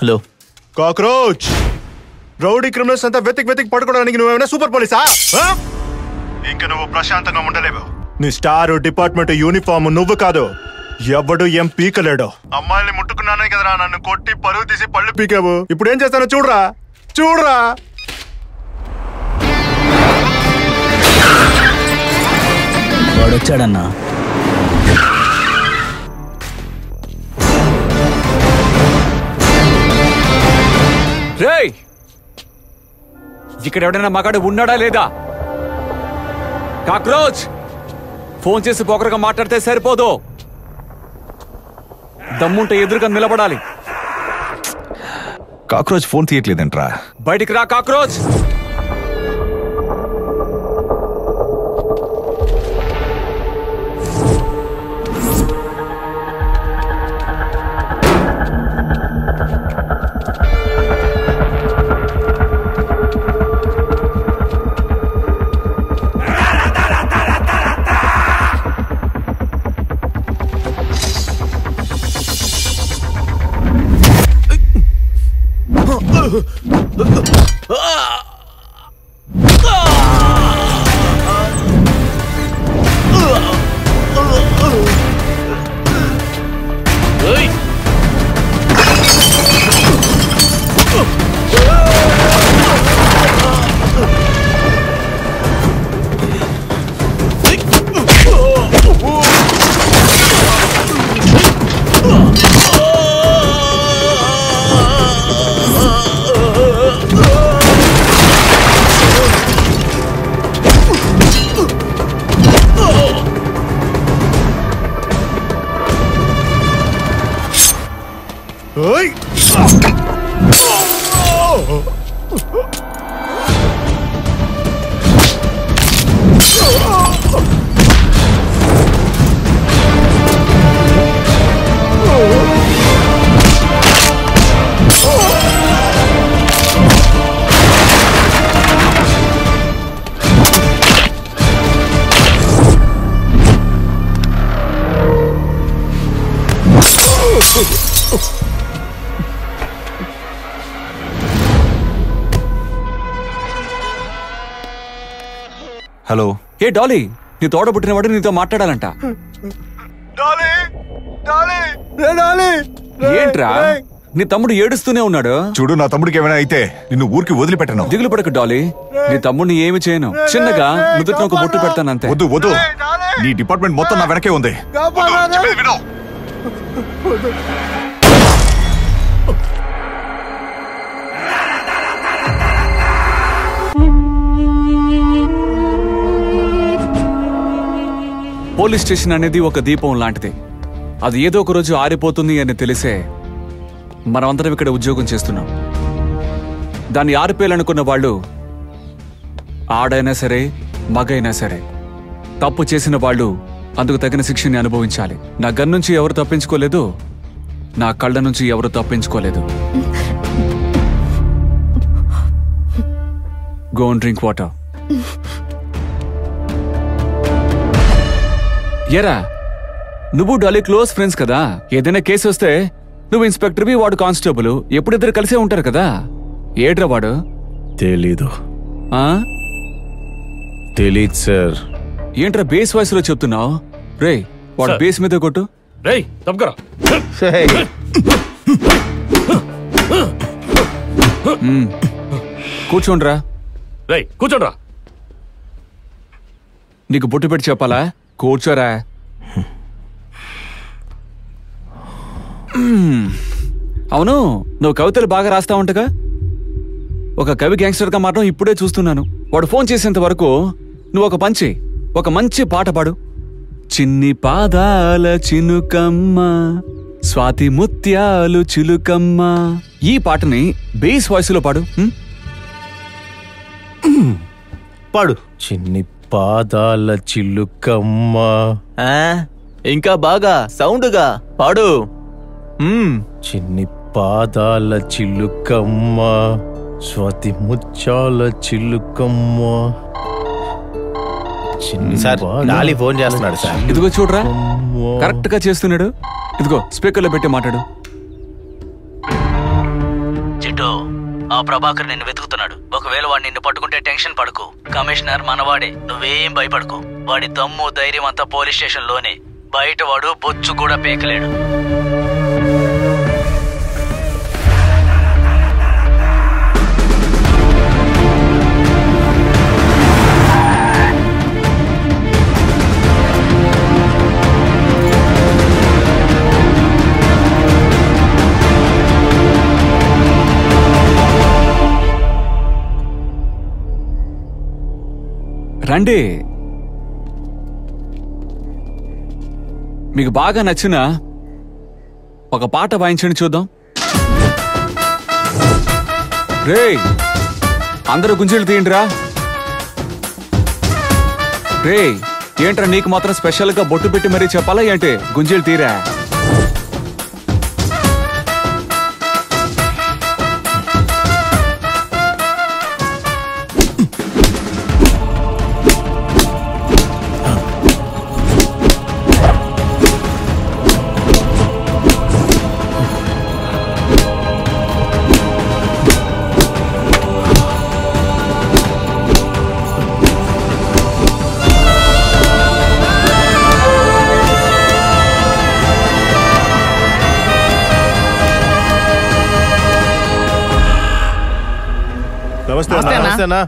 Hello. Cockroach rowdy criminals అంతా వెతికి పట్టుకోవడానికి నువ్వేమైనా సూపర్ పోలీసా? ఇంకా నువ్వు ప్రశాంతంగా ఉండలేవు. నీ స్టార్ డిపార్ట్మెంట్ యూనిఫామ్ నువ్వు కాదు, ఎవడు ఏం పీకలేడు. అమ్మాయిని ముట్టుకున్నానే కదరా నన్ను కొట్టి పరువు తీసి పళ్ళు పీకావు. ఇప్పుడు ఏం చేస్తానో చూడరా. వాడొచ్చాడన్నా. రేయ్, ఇక్కడ ఎవడైనా మగాడు ఉన్నాడా లేదా? కాక్రోచ్, ఫోన్ చేసి పొగరగా మాట్లాడితే సరిపోదు, దమ్ముంటే ఎదురుగా నిలబడాలి. కాక్రోచ్ ఫోన్ తీయట్లేదంట్రా. బయటికి రా కాక్రోచ్. హలో. ఏ డాలీ, నీ తోడ పుట్టినవాడు నీతో మాట్లాడాలంట. ఏంట్రా, నీ తమ్ముడు ఏడుస్తూనే ఉన్నాడు. చూడు, నా తమ్ముడికి ఏమైనా అయితే నిన్ను ఊరికి వదిలిపెట్టను. దిగులు పడకు డాలీ, నీ తమ్ముడిని ఏమి చేయను. చిన్నగా నుదుటిన ఒక బొట్టు పెడతాను అంతే. వద్దు, నీ డిపార్ట్మెంట్ మొత్తం నా వెనకే ఉంది. విను. పోలీస్ స్టేషన్ అనేది ఒక దీపం లాంటిది. అది ఏదో ఒక రోజు ఆరిపోతుంది అని తెలిసే మనమందరం ఇక్కడ ఉద్యోగం చేస్తున్నాం. దాన్ని ఆరిపోయాలనుకున్న వాళ్ళు ఆడైనా సరే మగైనా సరే తప్పు చేసిన వాళ్ళు అందుకు తగిన శిక్షని అనుభవించాలి. నా గన్ నుంచి ఎవరు తప్పించుకోలేదు, నా కళ్ళ నుంచి ఎవరు తప్పించుకోలేదు. Go and drink water. ఎరా, నువ్వు డాలీ క్లోజ్ ఫ్రెండ్స్ కదా. ఏదైనా కేసు వస్తే నువ్వు ఇన్స్పెక్టర్వి, వాడు కానిస్టేబుల్, ఎప్పుడిద్దరు కలిసే ఉంటారు కదా. ఏడ్రా వాడు? తెలీదు సార్. ఏంట్రా బేస్ వాయిస్ లో చెప్తున్నావు? రే, వాడు బేస్ మీద కొట్టు. కూర్చోండ్రా. కూర్చోండ్రా. నీకు బొట్టు పెట్టి చెప్పాలా? కూర్చోరా. అవును, నువ్వు కవితలు బాగా రాస్తా ఉంటగా. ఒక కవి గ్యాంగ్స్టర్గా మాత్రం ఇప్పుడే చూస్తున్నాను. వాడు ఫోన్ చేసేంత వరకు నువ్వు ఒక మంచి పాట పాడు. చిన్ని పాదాల చినుకమ్మ, స్వాతి ముత్యాలు చిలుకమ్మ. ఈ పాటని బేస్ వాయిస్ లో పాడు. పాడు. చిన్ని పాదాల చిలుకమ్మ. ఇంకా బాగా సౌండ్గా పాడు. చిన్ని పాదాల చిలుకమ్మ, స్వాతి ముత్యాల చిలుకమ్మ. సార్, డాలీ ఫోన్ చేస్తున్నాడు సార్. ఇదిగో చూడరా, కరెక్ట్ గా చేస్తున్నాడు. ఇదిగో స్పీకర్ లో పెట్టి మాట్లాడు. ప్రభాకర్ నిన్ను వెతుకుతున్నాడు. ఒకవేళ వాడు నిన్ను పట్టుకుంటే టెన్షన్ పడకు. కమిషనర్ మనవాడే, నువ్వేం భయపడకు. వాడి దమ్ము ధైర్యం అంతా పోలీస్ స్టేషన్ లోనే. బయట వాడు బొచ్చు కూడా పేకలేడు. రండి. మీకు బాగా నచ్చిన ఒక పాట వాయించండి చూద్దాం. రేయ్, అందరూ గుంజీలు తీయండిరా. రేయ్, ఏంట్రా నీకు మాత్రం స్పెషల్ గా బొట్టు పెట్టి మరీ చెప్పాలా ఏంటి? గుంజీలు తీరా.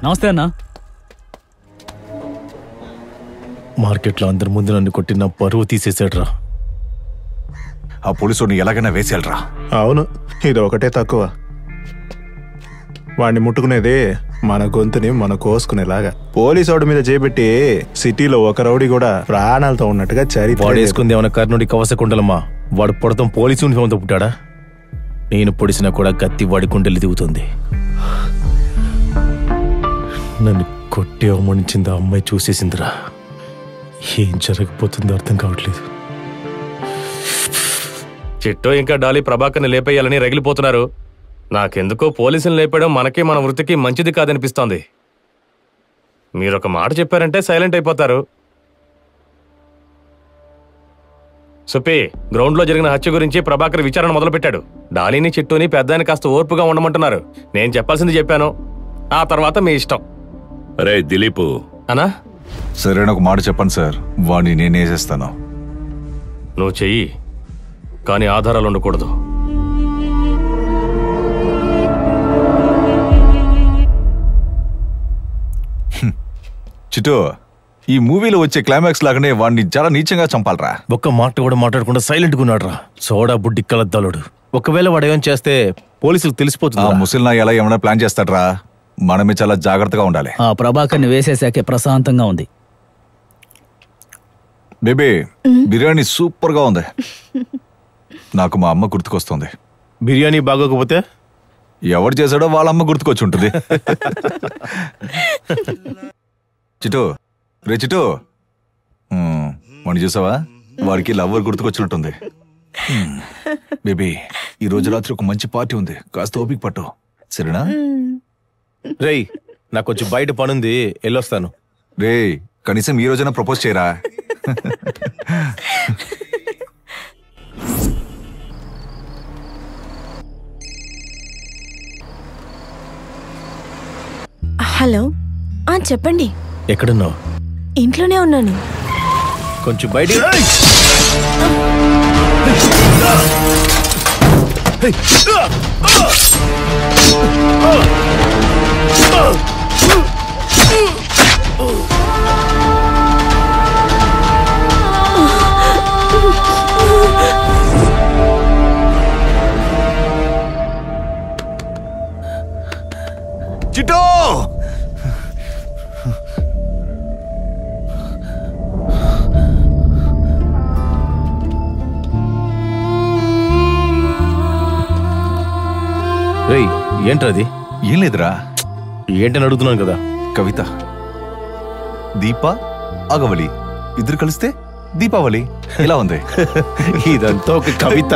నమస్తే అన్న. మార్కెట్లో అందరి ముందు నన్ను కొట్టిన పరువు తీసేసాడ్రా. ఆ పోలీసుని ఎలాగైనా వేసేయాలరా. అవును, ఇది ఒకటే తక్కువ. వాడిని ముట్టుకునేది మన గొంతుని మన కోసుకునేలాగా. పోలీసు వాడి మీద చేపెట్టి సిటీలో ఒక రౌడీ కూడా ప్రాణాలతో ఉన్నట్టుగా వాడు వేసుకుంది ఏమన్నా కర్ణుడి కవసకుండలమ్మా. వాడు పొడతం పోలీసు యూనిఫామ్తో పుట్టాడా? నేను పొడిసినా కూడా కత్తి వాడి కుండలి దిగుతుంది. నన్ను కొట్టి అవమానించింది ఆ అమ్మాయి చూసేసిందిరా. ఏం జరగబోతుందో అర్థం కావట్లేదు. చిట్టో ఇంకా డాలీ ప్రభాకర్ని లేపేయాలని రగిలిపోతున్నారు. నాకెందుకో పోలీసులు లేపేయడం మనకి మన వృత్తికి మంచిది కాదనిపిస్తోంది. మీరొక మాట చెప్పారంటే సైలెంట్ అయిపోతారు. సుపి, గ్రౌండ్లో జరిగిన హత్య గురించి ప్రభాకర్ విచారణ మొదలుపెట్టాడు. డాలీని చిట్టూని పెద్దాయని కాస్త ఓర్పుగా ఉండమంటున్నారు. నేను చెప్పాల్సింది చెప్పాను, ఆ తర్వాత మీ ఇష్టం. అరే దిలీపు అనా, సరైన ఒక మాట చెప్పండి సార్, వాడిని నేనేసేస్తాను. నువ్వు చెయ్యి, కానీ ఆధారాలు ఉండకూడదు. చిట్టూ, ఈ మూవీలో వచ్చే క్లైమాక్స్ లాగానే వాడిని చాలా నీచంగా చంపాలరా. ఒక్క మాట కూడా మాట్లాడకుండా సైలెంట్ గా ఉన్నాడు రా. సోడా బుడ్డి కలద్దాలుడు. ఒకవేళ వాడు ఏం చేస్తే పోలీసులకు తెలిసిపోతుంది. ఆ ముసలినా ఎలా ఏమైనా ప్లాన్ చేస్తాడ్రా. మనమే చాలా జాగ్రత్తగా ఉండాలి. ఆ ప్రభాకర్ని వేసేసాకే ప్రశాంతంగా ఉంది. బేబీ, బిర్యానీ సూపర్ గా ఉంది. నాకు మా అమ్మ గుర్తుకొస్తుంది. బిర్యానీ బాగోకపోతే ఎవరు చేశాడో వాళ్ళ అమ్మ గుర్తుకొచ్చి ఉంటుంది. చిటు, రే చిటు, వాడిని చూసావా? వాడికి లవ్వర్ గుర్తుకొచ్చినట్టుంది. బేబీ, ఈ రోజు రాత్రి ఒక మంచి పార్టీ ఉంది, కాస్త ఓపిక పట్టు, సరేనా? రేయ్, నాకు కొంచెం బయట పనుంది, వెళ్ళొస్తాను. రే, కనీసం ఈ రోజైనా ప్రపోజ్ చేయరా. హలో, చెప్పండి. ఎక్కడున్నావు? ఇంట్లోనే ఉన్నాను. కొంచెం బయట. చిట్టో, రేయ్, ఏంట్రది? ఏం లేదురా. ఏంటని అడుగుతున్నాను కదా. కవిత, దీప, అగవలి ఇద్దరు కలిస్తే దీపావళి ఇలా ఉంది. ఇదంతా ఒక కవిత.